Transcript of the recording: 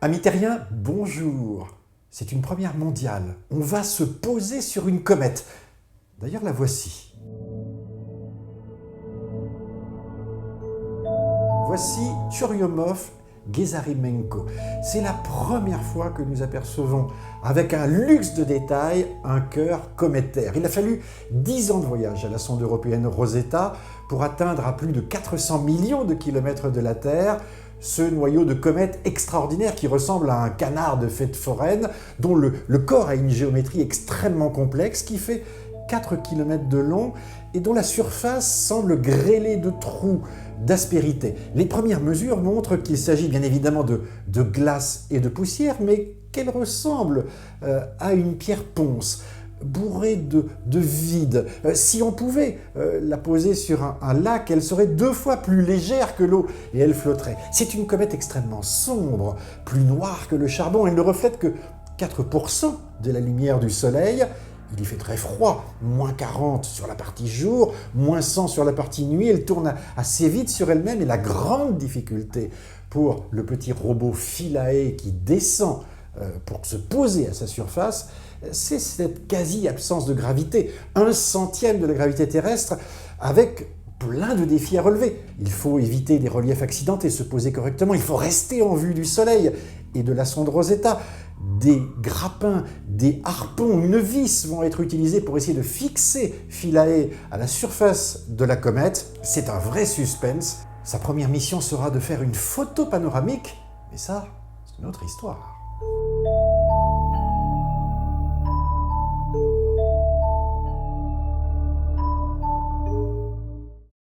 Amis terriens, bonjour. C'est une première mondiale. On va se poser sur une comète. D'ailleurs, la voici. Voici Churyumov-Gerasimenko. C'est la première fois que nous apercevons, avec un luxe de détails, un cœur cométaire. Il a fallu 10 ans de voyage à la sonde européenne Rosetta pour atteindre à plus de 400 millions de kilomètres de la Terre ce noyau de comète extraordinaire qui ressemble à un canard de fête foraine, dont le corps a une géométrie extrêmement complexe qui fait 4 km de long et dont la surface semble grêlée de trous, d'aspérité. Les premières mesures montrent qu'il s'agit bien évidemment de glace et de poussière, mais qu'elle ressemble à une pierre ponce, bourrée de vide. Si on pouvait la poser sur un lac, elle serait 2 fois plus légère que l'eau et elle flotterait. C'est une comète extrêmement sombre, plus noire que le charbon. Elle ne reflète que 4% de la lumière du soleil. Il y fait très froid, moins 40 sur la partie jour, moins 100 sur la partie nuit. Elle tourne assez vite sur elle-même et la grande difficulté pour le petit robot Philae qui descend pour se poser à sa surface, c'est cette quasi-absence de gravité, 1/100e de la gravité terrestre, avec plein de défis à relever. Il faut éviter des reliefs accidentés, se poser correctement, il faut rester en vue du Soleil et de la sonde Rosetta. Des grappins, des harpons, une vis vont être utilisés pour essayer de fixer Philae à la surface de la comète. C'est un vrai suspense. Sa première mission sera de faire une photo panoramique, mais ça, c'est une autre histoire.